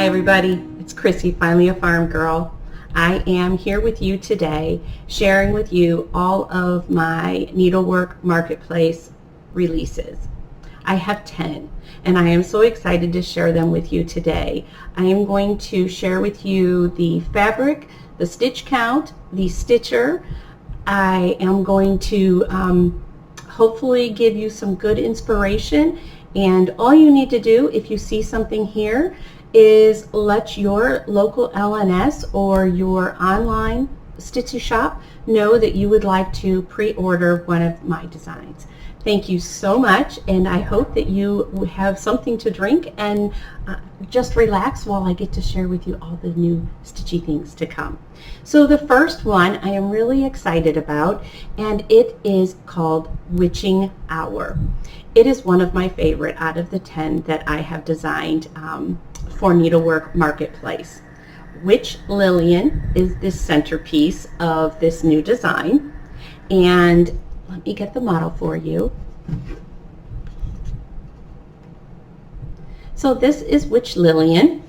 Hi everybody, it's Chrissy, finally a farm girl. I am here with you today sharing with you all of my Needlework Marketplace releases. I have 10 and I am so excited to share them with you today. I am going to share with you the fabric, the stitch count, the stitcher. I am going to hopefully give you some good inspiration, and all you need to do if you see something here is let your local LNS or your online Stitchy shop know that you would like to pre-order one of my designs. Thank you so much, and I hope that you have something to drink and just relax while I get to share with you all the new stitchy things to come. So the first one I am really excited about, and it is called Witching Hour. It is one of my favorite out of the 10 that I have designed for Needlework Marketplace. Witch Lillian is the centerpiece of this new design, and let me get the model for you. So this is Witch Lillian,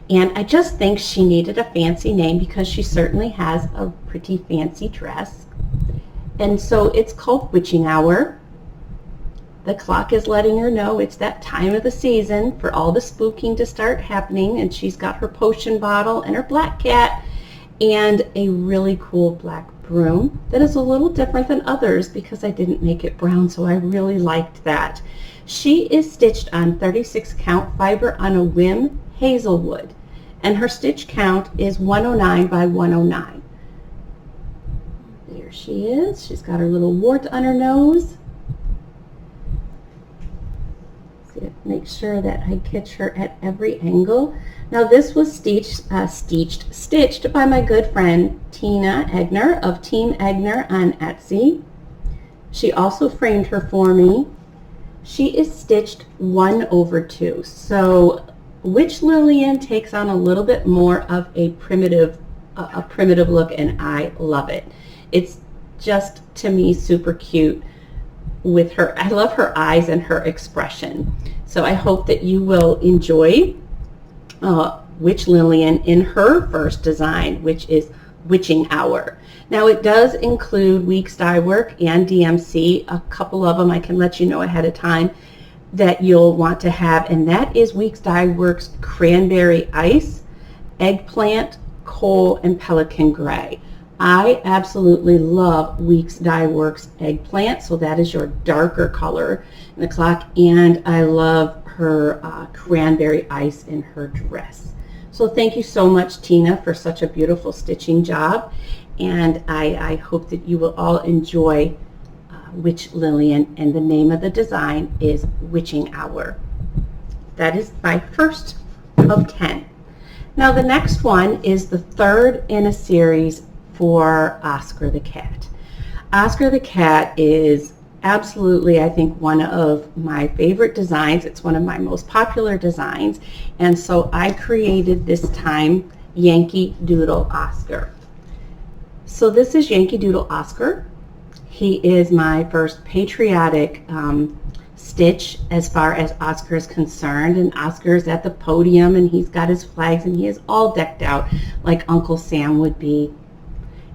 and I just think she needed a fancy name because she certainly has a pretty fancy dress. And so it's called Witching Hour. The clock is letting her know it's that time of the season for all the spooking to start happening, and she's got her potion bottle and her black cat and a really cool black broom that is a little different than others because I didn't make it brown, so I really liked that. She is stitched on 36 count fiber on a whim hazelwood, and her stitch count is 109 by 109. There she is. She's got her little wart on her nose. Make sure that I catch her at every angle. Now this was stitched by my good friend Tina Egner of Team Egner on Etsy. She also framed her for me. She is stitched 1/2. So Witch Lillian takes on a little bit more of a primitive look, and I love it. It's just, to me, super cute with her. I love her eyes and her expression. So I hope that you will enjoy Witch Lillian in her first design, which is Witching Hour. Now it does include Weeks Dye Work and DMC. A couple of them I can let you know ahead of time that you'll want to have, and that is Weeks Dye Works Cranberry Ice, Eggplant, Coal, and Pelican Gray. I absolutely love Weeks Dye Works Eggplant, so that is your darker color in the clock, and I love her Cranberry Ice in her dress. So thank you so much, Tina, for such a beautiful stitching job, and I hope that you will all enjoy Witch Lillian, and the name of the design is Witching Hour. That is my first of 10. Now the next one is the third in a series for Oscar the Cat. Oscar the Cat is absolutely, I think, one of my favorite designs. It's one of my most popular designs, and so I created this time Yankee Doodle Oscar. So this is Yankee Doodle Oscar. He is my first patriotic stitch as far as Oscar is concerned, and Oscar is at the podium and he's got his flags and he is all decked out like Uncle Sam would be.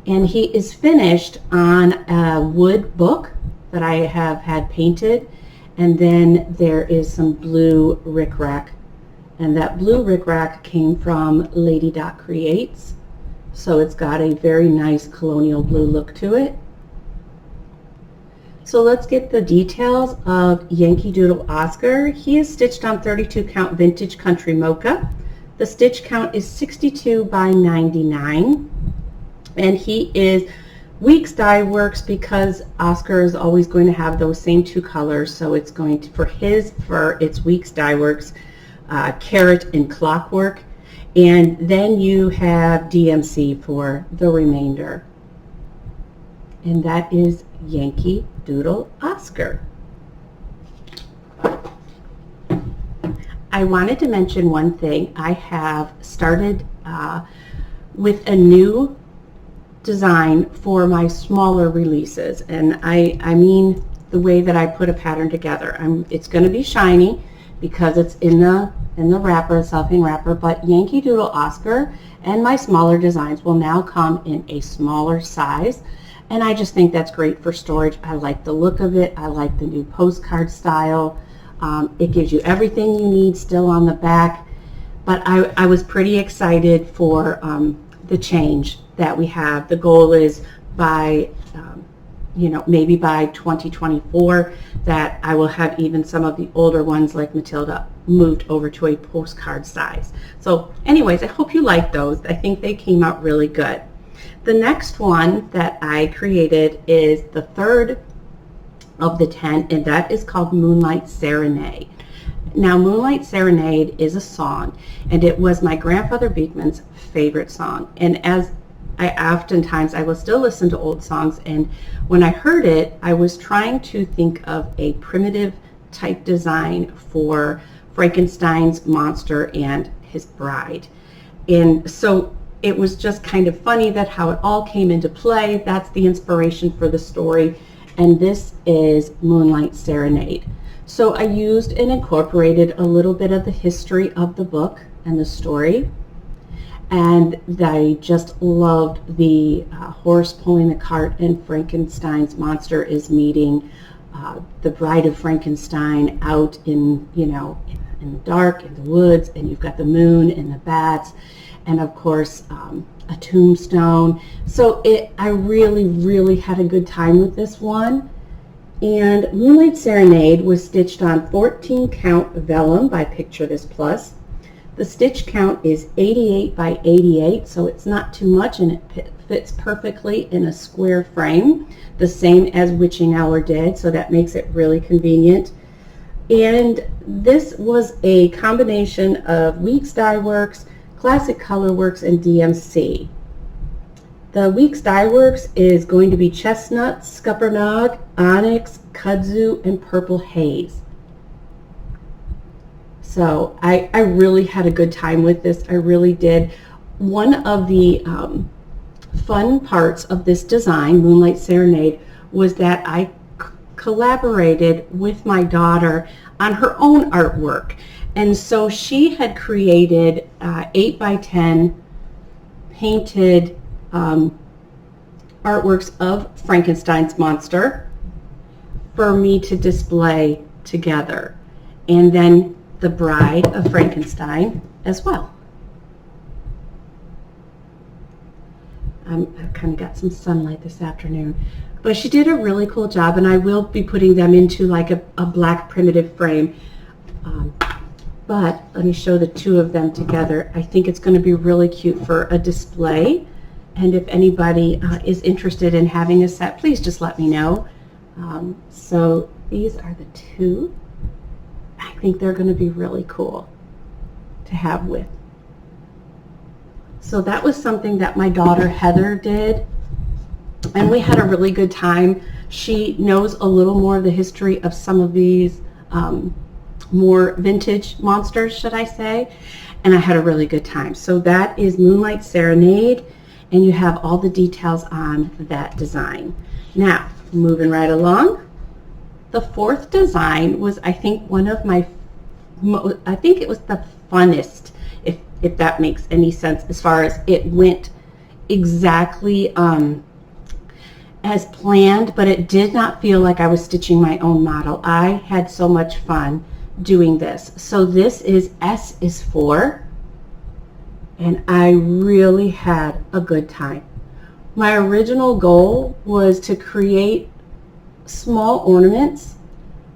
And he is finished on a wood book that I have had painted, and then there is some blue rickrack, and that blue rickrack came from Lady Dot Creates, so it's got a very nice colonial blue look to it. So let's get the details of Yankee Doodle Oscar. He is stitched on 32 count vintage country mocha. The stitch count is 62 by 99. And he is Weeks Dye Works because Oscar is always going to have those same two colors. So it's going to, for his fur, it's Weeks Dye Works, Carrot and Clockwork. And then you have DMC for the remainder. And that is Yankee Doodle Oscar. I wanted to mention one thing. I have started with a new design for my smaller releases, and I mean the way that I put a pattern together. It's going to be shiny because it's in the in the wrapper, cellophane wrapper, but Yankee Doodle Oscar and my smaller designs will now come in a smaller size. And I just think that's great for storage. I like the look of it. I like the new postcard style. It gives you everything you need still on the back. But I was pretty excited for the change that we have. The goal is by, maybe by 2024 that I will have even some of the older ones like Matilda moved over to a postcard size. So anyways, I hope you like those. I think they came out really good. The next one that I created is the third of the 10, and that is called Moonlight Serenade. Now, Moonlight Serenade is a song, and it was my grandfather Beekman's favorite song. And as I will still listen to old songs, and when I heard it, I was trying to think of a primitive type design for Frankenstein's monster and his bride. And so it was just kind of funny that how it all came into play. That's the inspiration for the story, and this is Moonlight Serenade. So I used and incorporated a little bit of the history of the book and the story, and I just loved the horse pulling the cart, and Frankenstein's monster is meeting the bride of Frankenstein out in the dark, in the woods, and you've got the moon and the bats, and of course a tombstone. So I really had a good time with this one. And Moonlight Serenade was stitched on 14 count vellum by Picture This Plus. The stitch count is 88 by 88, so it's not too much, and it fits perfectly in a square frame, the same as Witching Hour did, so that makes it really convenient. And this was a combination of Weeks Dye Works, Classic Color Works, and DMC. The Weeks Dye Works is going to be Chestnut, Scuppernong, Onyx, Kudzu, and Purple Haze. So I really had a good time with this. I really did. One of the fun parts of this design, Moonlight Serenade, was that I collaborated with my daughter on her own artwork. And so she had created 8 by 10 painted artworks of Frankenstein's monster for me to display together, and then the bride of Frankenstein as well. I've kind of got some sunlight this afternoon, but she did a really cool job, and I will be putting them into like a black primitive frame. But let me show the two of them together. I think it's going to be really cute for a display. And if anybody is interested in having a set, please just let me know. So these are the two. I think they're going to be really cool to have with. So that was something that my daughter Heather did, and we had a really good time. She knows a little more of the history of some of these more vintage monsters, should I say, and I had a really good time. So that is Moonlight Serenade, and you have all the details on that design. Now, moving right along, the fourth design was, I think, one of my, I think it was the funnest, if that makes any sense, as far as it went exactly as planned, but it did not feel like I was stitching my own model. I had so much fun doing this. So this is S is 4, and I really had a good time. My original goal was to create small ornaments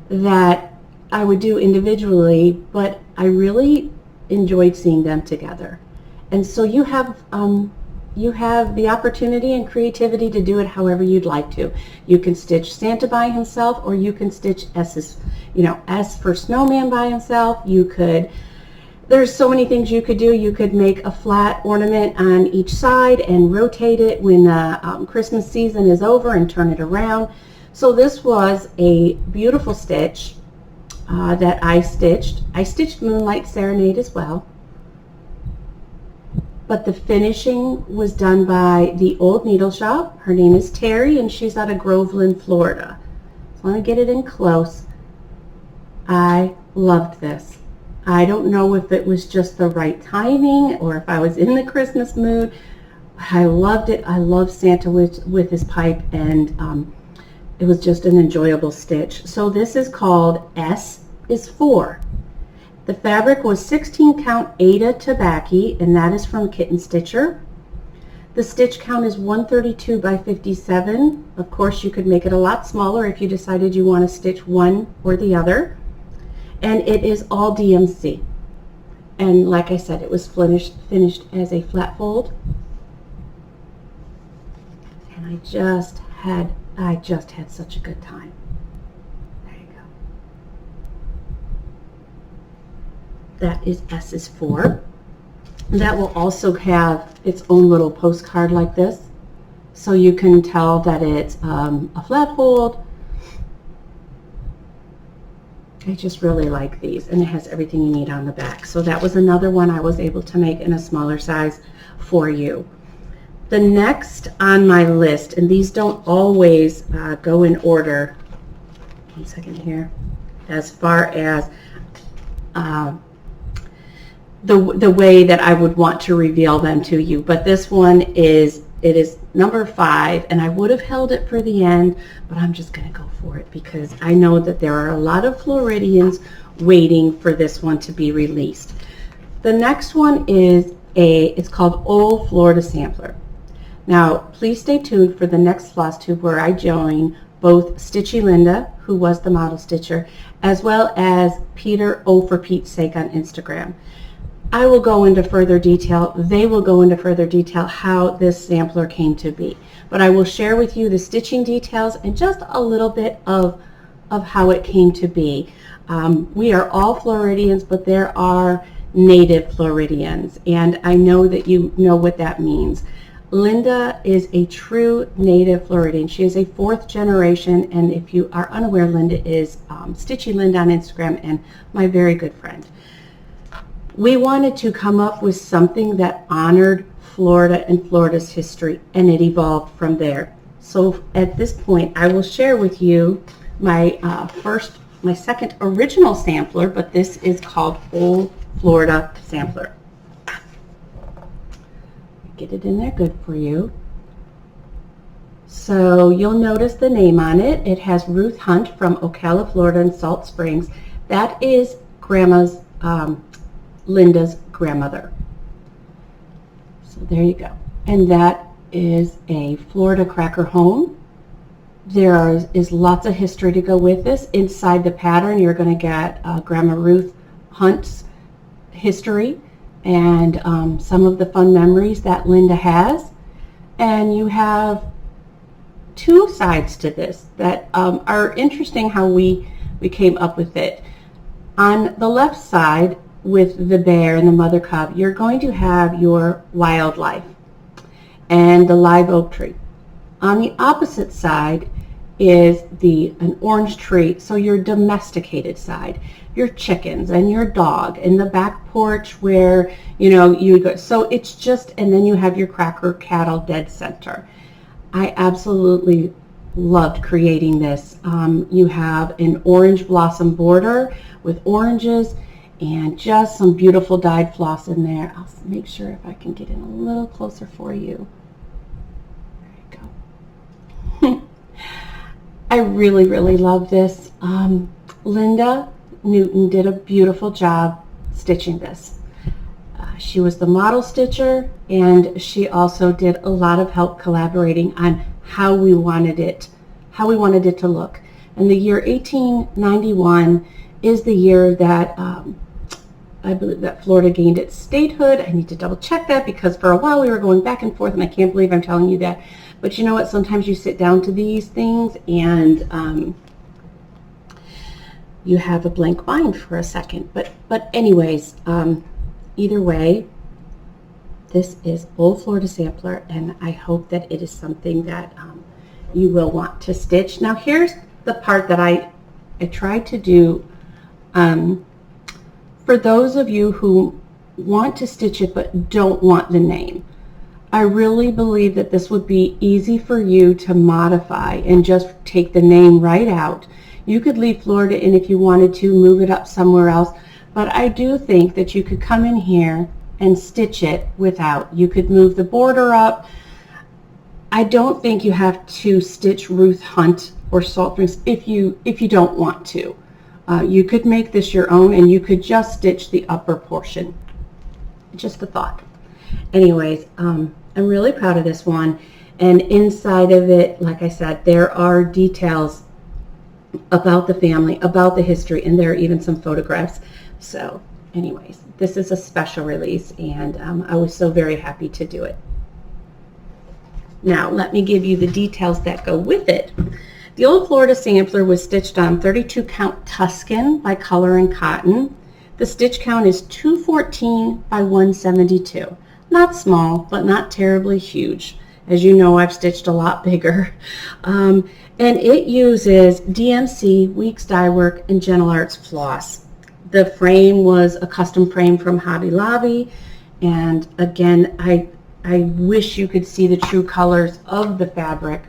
that I would do individually, but I really enjoyed seeing them together. And so you have the opportunity and creativity to do it however you'd like to. You can stitch Santa by himself, or you can stitch S for snowman by himself. You could, there's so many things you could do. You could make a flat ornament on each side and rotate it when the Christmas season is over and turn it around. So this was a beautiful stitch that I stitched. I stitched Moonlight Serenade as well, but the finishing was done by the Old Needle Shop. Her name is Terry, and she's out of Groveland, Florida. So let me get it in close. I loved this. I don't know if it was just the right timing or if I was in the Christmas mood. I loved it. I love Santa with his pipe, and it was just an enjoyable stitch. So this is called S is 4. The fabric was 16 count Aida Tabaki, and that is from Kitten Stitcher. The stitch count is 132 by 57. Of course, you could make it a lot smaller if you decided you want to stitch one or the other. And it is all DMC. And like I said, it was finished as a flat fold. And I just had such a good time. There you go. That is S is 4. That will also have its own little postcard like this, so you can tell that it's a flat fold. I just really like these, and it has everything you need on the back. So that was another one I was able to make in a smaller size for you. The next on my list, and these don't always go in order. One second here. As far as the way that I would want to reveal them to you, but this one is number 5, and I would have held it for the end, but I'm just going to go for it because I know that there are a lot of Floridians waiting for this one to be released. The next one is it's called Old Florida Sampler. Now, please stay tuned for the next floss tube where I join both Stitchy Linda, who was the model stitcher, as well as Peter O for Pete's Sake on Instagram. I will go into further detail. They will go into further detail how this sampler came to be. But I will share with you the stitching details and just a little bit of how it came to be. We are all Floridians, but there are native Floridians, and I know that you know what that means. Linda is a true native Floridian. She is a 4th generation, and if you are unaware, Linda is Stitchy Linda on Instagram and my very good friend. We wanted to come up with something that honored Florida and Florida's history, and it evolved from there. So at this point, I will share with you my second original sampler, but this is called Old Florida Sampler. Get it in there good for you. So you'll notice the name on it. It has Ruth Hunt from Ocala, Florida and Salt Springs. That is Grandma's Linda's grandmother. So there you go. And that is a Florida cracker home. There is lots of history to go with this. Inside the pattern, you're going to get Grandma Ruth Hunt's history and some of the fun memories that Linda has. And you have 2 sides to this that are interesting how we came up with it. On the left side, with the bear and the mother cub, you're going to have your wildlife and the live oak tree. On the opposite side is an orange tree, so your domesticated side, your chickens and your dog, and the back porch where you go. So it's just, and then you have your cracker cattle dead center. I absolutely loved creating this. You have an orange blossom border with oranges and just some beautiful dyed floss in there. I'll make sure if I can get in a little closer for you. There you go. I really, really love this. Linda Newton did a beautiful job stitching this. She was the model stitcher, and she also did a lot of help collaborating on how we wanted it to look. And the year 1891 is the year that I believe that Florida gained its statehood. I need to double check that because for a while we were going back and forth, and I can't believe I'm telling you that. But you know what? Sometimes you sit down to these things and you have a blank mind for a second. But anyways, either way, this is Old Florida Sampler, and I hope that it is something that you will want to stitch. Now here's the part that I tried to do. For those of you who want to stitch it but don't want the name, I really believe that this would be easy for you to modify and just take the name right out. You could leave Florida in if you wanted to, move it up somewhere else, but I do think that you could come in here and stitch it without. You could move the border up. I don't think you have to stitch Ruth Hunt or Salt Rings if you don't want to. You could make this your own, and you could just stitch the upper portion. Just a thought. Anyways, I'm really proud of this one, and inside of it, like I said, there are details about the family, about the history, and there are even some photographs. So anyways, this is a special release, and I was so very happy to do it. Now let me give you the details that go with it. The Old Florida sampler was stitched on 32 count Tuscan by Color and Cotton. The stitch count is 214 by 172. Not small, but not terribly huge. As you know, I've stitched a lot bigger. And it uses DMC, Weeks Dye Work, and Gentle Arts floss. The frame was a custom frame from Hobby Lobby. And again, I wish you could see the true colors of the fabric.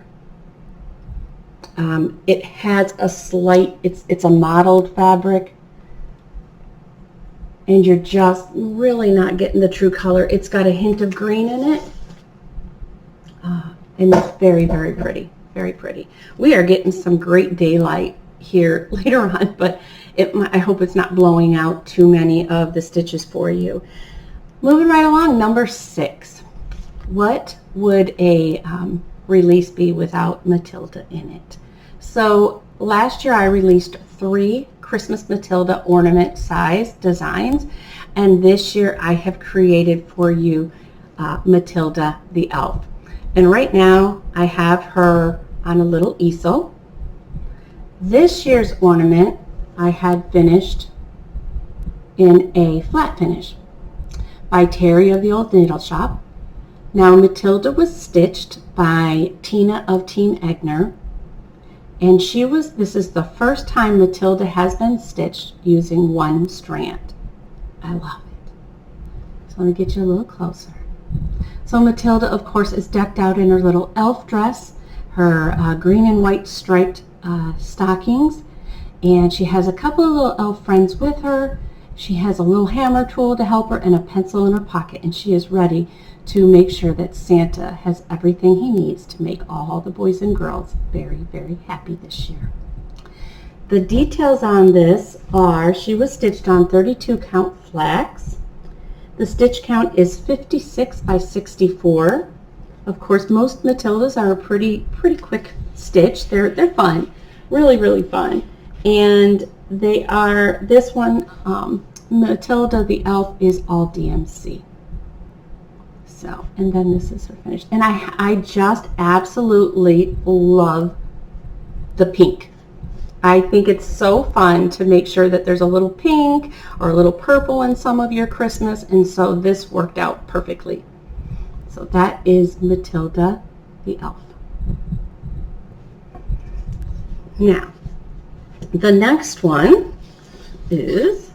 It has a slight, it's a mottled fabric, and you're just really not getting the true color. It's got a hint of green in it, and it's very, very pretty, very pretty. We are getting some great daylight here later on, but I hope it's not blowing out too many of the stitches for you. Moving right along, number 6. What would a release be without Matilda in it? So last year I released 3 Christmas Matilda ornament size designs, and this year I have created for you Matilda the Elf. And right now I have her on a little easel. This year's ornament I had finished in a flat finish by Terry of the Old Needle Shop. Now Matilda was stitched by Tina of Team Egner, and this is the first time Matilda has been stitched using 1 strand. I love it. So let me get you a little closer. So Matilda, of course, is decked out in her little elf dress, her green and white striped stockings, and she has a couple of little elf friends with her. She has a little hammer tool to help her and a pencil in her pocket, and she is ready to make sure that Santa has everything he needs to make all the boys and girls very, very happy this year. The details on this are she was stitched on 32 count flax. The stitch count is 56 by 64. Of course, most Matildas are a pretty quick stitch. They're fun, really, really fun. And they are, this one, Matilda the Elf, is all DMC. So, and then this is her finish. And I just absolutely love the pink. I think it's so fun to make sure that there's a little pink or a little purple in some of your Christmas, and so this worked out perfectly. So that is Matilda the Elf. Now, the next one is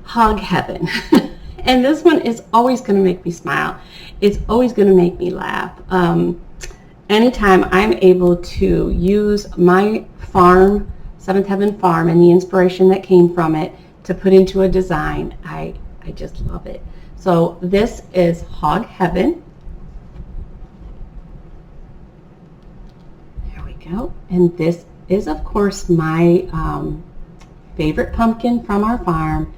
Hog Heaven. And this one is always going to make me smile. It's always going to make me laugh. Anytime I'm able to use my farm, Seventh Heaven Farm, and the inspiration that came from it to put into a design, I just love it. So this is Hog Heaven. There we go. And this is, of course, my favorite pumpkin from our farm.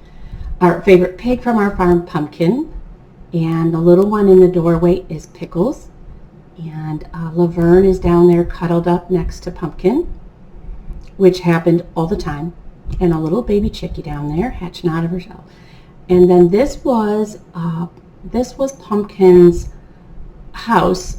Our favorite pig from our farm, Pumpkin, and the little one in the doorway is Pickles, and Laverne is down there cuddled up next to Pumpkin, which happened all the time, and a little baby chickie down there hatching out of her shell. And then this was Pumpkin's house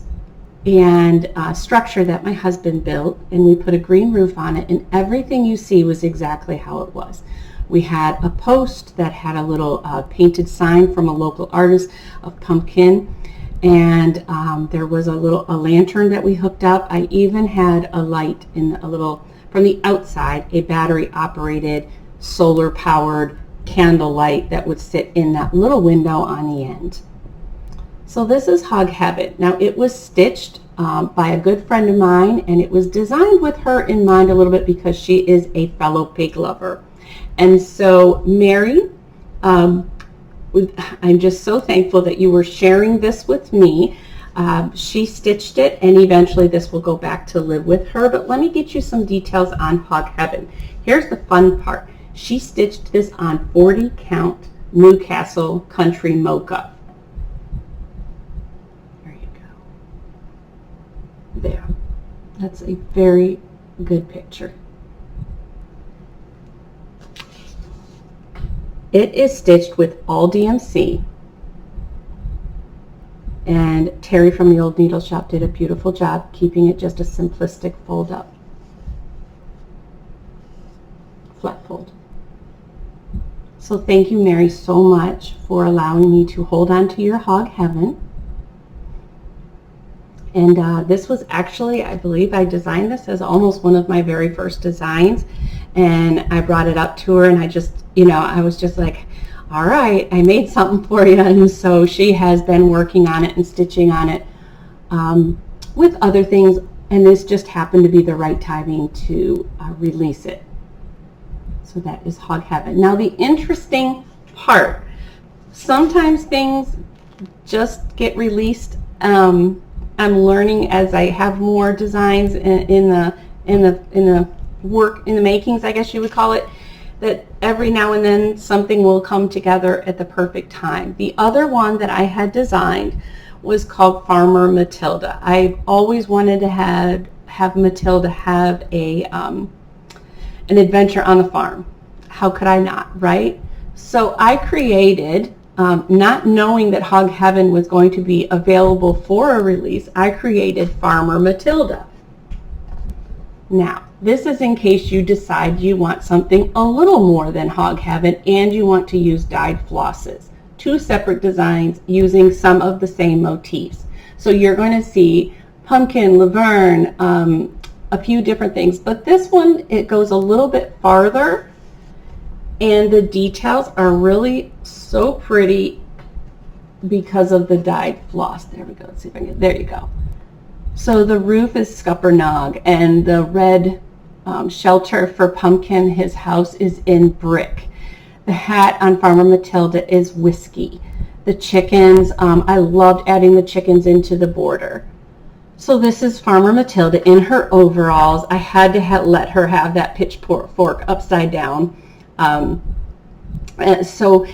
and structure that my husband built, and we put a green roof on it, and everything you see was exactly how it was. We had a post that had a little painted sign from a local artist of Pumpkin, and there was a lantern that we hooked up. I even had a light in from the outside, a battery operated solar powered candle light that would sit in that little window on the end. So this is Hog Heaven. Now it was stitched by a good friend of mine, and it was designed with her in mind a little bit because she is a fellow pig lover. And so Mary, I'm just so thankful that you were sharing this with me. She stitched it, and eventually this will go back to live with her. But let me get you some details on Hog Heaven. Here's the fun part. She stitched this on 40 count Newcastle Country Mocha. There you go. There. That's a very good picture. It is stitched with all DMC. And Terry from the Old Needle Shop did a beautiful job keeping it just a simplistic fold up. Flat fold. So thank you, Mary, so much for allowing me to hold on to your Hog Heaven. And this was actually, I believe I designed this as almost one of my very first designs. And I brought it up to her, and I just, I was just like, all right, I made something for you. And so she has been working on it and stitching on it with other things. And this just happened to be the right timing to release it. So that is Hog Heaven. Now the interesting part, sometimes things just get released. I'm learning as I have more designs in the makings, I guess you would call it, that every now and then something will come together at the perfect time. The other one that I had designed was called Farmer Matilda. I've always wanted to have Matilda have an adventure on the farm. How could I not, right? So I created, not knowing that Hog Heaven was going to be available for a release, I created Farmer Matilda. Now, this is in case you decide you want something a little more than Hog Heaven and you want to use dyed flosses. Two separate designs using some of the same motifs. So you're going to see pumpkin, laverne, a few different things. But this one, it goes a little bit farther, and the details are really so pretty because of the dyed floss. There we go. Let's see if I can get, there you go. So the roof is Scuppernong, and the red shelter for Pumpkin, his house, is in brick. The hat on Farmer Matilda is whiskey. The chickens, I loved adding the chickens into the border. So this is Farmer Matilda in her overalls. I had to let her have that pitchfork upside down. So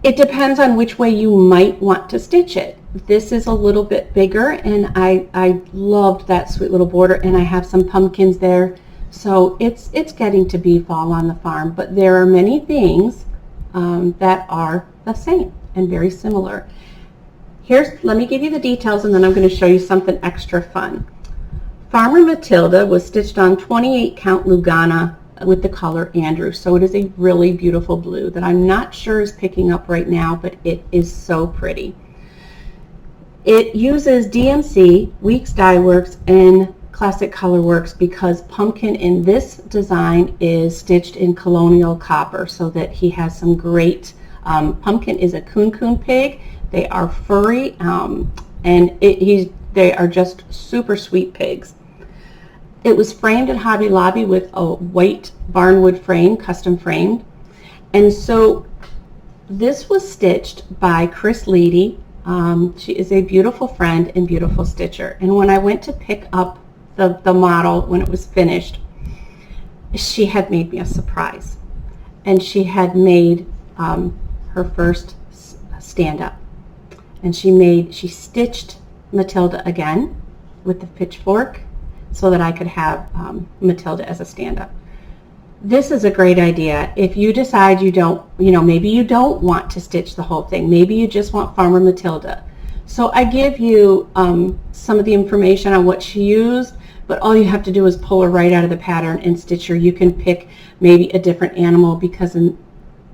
it depends on which way you might want to stitch it. This is a little bit bigger, and I loved that sweet little border, and I have some pumpkins there. So it's getting to be fall on the farm, but there are many things that are the same and very similar. Let me give you the details, and then I'm going to show you something extra fun. Farmer Matilda was stitched on 28 count Lugana with the color Andrew. So it is a really beautiful blue that I'm not sure is picking up right now, but it is so pretty. It uses DMC, Weeks Dye Works, and Classic Color Works because Pumpkin in this design is stitched in colonial copper, so that he has some great, Pumpkin is a coon pig. They are furry, and they are just super sweet pigs. It was framed at Hobby Lobby with a white barnwood frame, custom framed. And so this was stitched by Chris Leedy. She is a beautiful friend and beautiful stitcher. And when I went to pick up the model when it was finished, she had made me a surprise. And she had made her first stand-up. And she stitched Matilda again with the pitchfork so that I could have Matilda as a stand-up. This is a great idea. If you decide you don't, maybe you don't want to stitch the whole thing. Maybe you just want Farmer Matilda. So I give you some of the information on what she used, but all you have to do is pull her right out of the pattern and stitch her. You can pick maybe a different animal because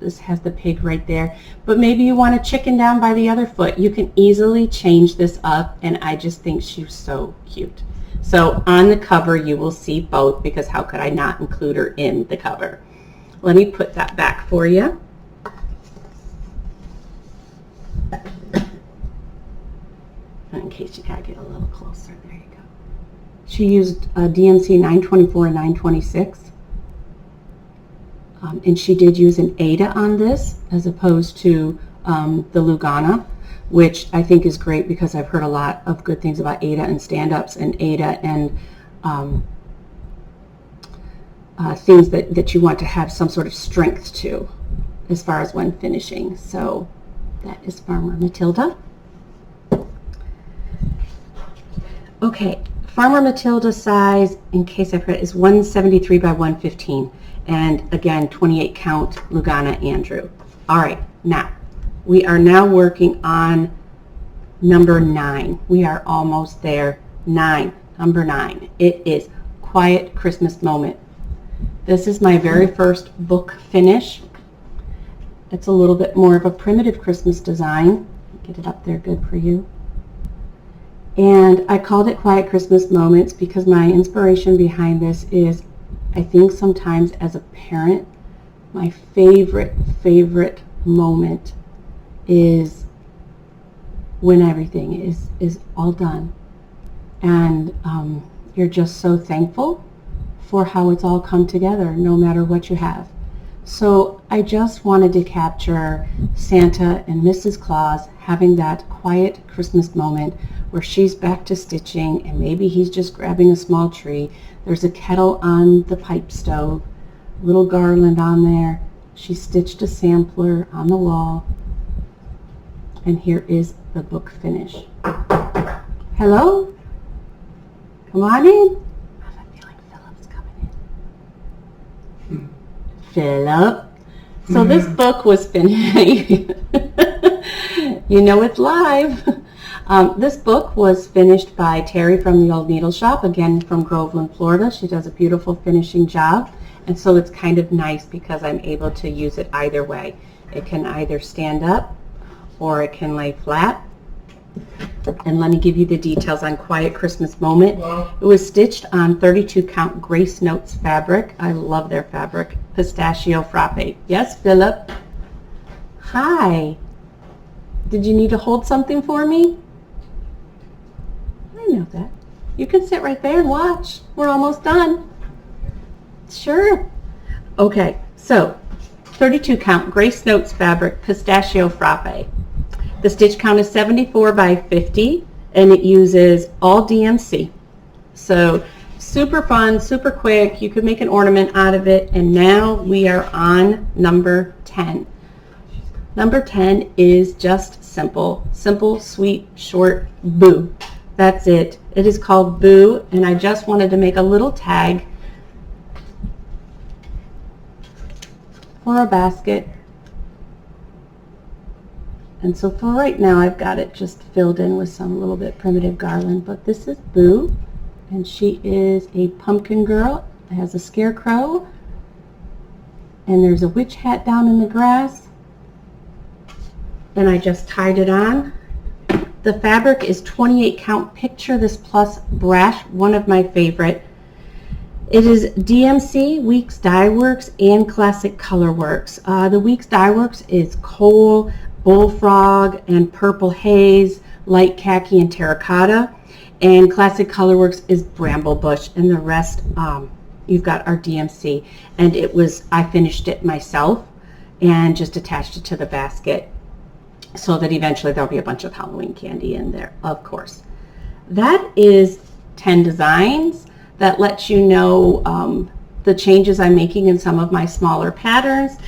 this has the pig right there, but maybe you want a chicken down by the other foot. You can easily change this up, and I just think she's so cute. So on the cover you will see both, because how could I not include her in the cover? Let me put that back for you. In case you gotta get a little closer, there you go. She used DMC 924 and 926. and she did use an Ada on this as opposed to the Lugana, which I think is great because I've heard a lot of good things about Ada and stand-ups and Ada and things that you want to have some sort of strength to as far as when finishing. So that is Farmer Matilda. Okay, Farmer Matilda size, in case I forget, is 173 by 115. And again, 28 count Lugana Andrew. All right, now, we are now working on number 9. We are almost there. 9, number 9. It is Quiet Christmas Moment. This is my very first book finish. It's a little bit more of a primitive Christmas design. Get it up there good for you. And I called it Quiet Christmas Moments because my inspiration behind this is, I think sometimes as a parent, my favorite moment is when everything is all done. And you're just so thankful for how it's all come together, no matter what you have. So I just wanted to capture Santa and Mrs. Claus having that quiet Christmas moment where she's back to stitching and maybe he's just grabbing a small tree. There's a kettle on the pipe stove, a little garland on there. She stitched a sampler on the wall. And here is the book finish. Hello? Come on in. I have a feeling Philip's coming in. Philip. So this book was finished. You know it's live. This book was finished by Terry from the Old Needle Shop, again from Groveland, Florida. She does a beautiful finishing job, and so it's kind of nice because I'm able to use it either way. It can either stand up or it can lay flat. And let me give you the details on Quiet Christmas Moment. It was stitched on 32 count Grace Notes fabric. I love their fabric. Pistachio frappe. Yes, Philip? Hi. Did you need to hold something for me? I know that. You can sit right there and watch. We're almost done. Sure. Okay, so 32 count Grace Notes fabric, pistachio frappe. The stitch count is 74 by 50 and it uses all DMC. So super fun, super quick. You could make an ornament out of it. And now we are on number 10. Number 10 is just simple, sweet, short, Boo. That's it. It is called Boo, and I just wanted to make a little tag for a basket. And so for right now, I've got it just filled in with some little bit primitive garland, but this is Boo, and she is a pumpkin girl. It has a scarecrow, and there's a witch hat down in the grass. And I just tied it on. The fabric is 28 count Picture This Plus Brash, one of my favorite. It is DMC, Weeks Dye Works, and Classic Color Works. The Weeks Dye Works is Coal, Bullfrog, and Purple Haze, Light Khaki, and Terracotta. And Classic Color Works is Bramble Bush, and the rest, you've got our DMC. And it was, I finished it myself and just attached it to the basket, so that eventually there'll be a bunch of Halloween candy in there, of course. That is 10 designs. That lets you know the changes I'm making in some of my smaller patterns,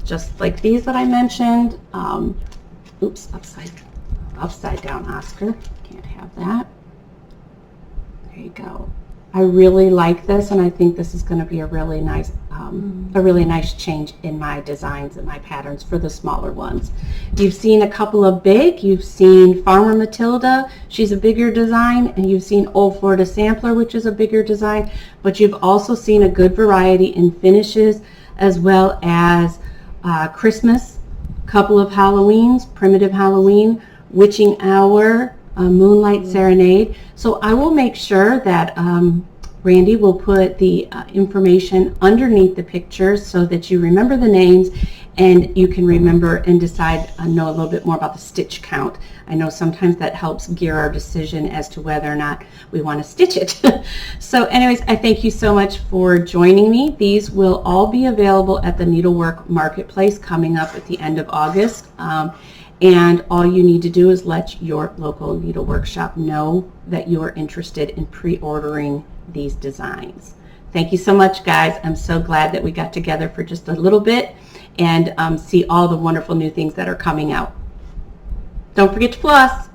just like these that I mentioned. Oops, upside down, Oscar. Can't have that. There you go. I really like this, and I think this is going to be a really nice change in my designs and my patterns for the smaller ones. You've seen a couple of big. You've seen Farmer Matilda. She's a bigger design, and you've seen Old Florida Sampler, which is a bigger design. But you've also seen a good variety in finishes, as well as Christmas, couple of Halloweens, Primitive Halloween, Witching Hour, Moonlight Serenade. So I will make sure that Randy will put the information underneath the pictures so that you remember the names and you can remember and decide, know a little bit more about the stitch count. I know sometimes that helps gear our decision as to whether or not we want to stitch it. So anyways, I thank you so much for joining me. These will all be available at the Needlework Marketplace coming up at the end of August. And all you need to do is let your local needlework shop know that you are interested in pre-ordering these designs. Thank you so much, guys. I'm so glad that we got together for just a little bit and see all the wonderful new things that are coming out. Don't forget to floss.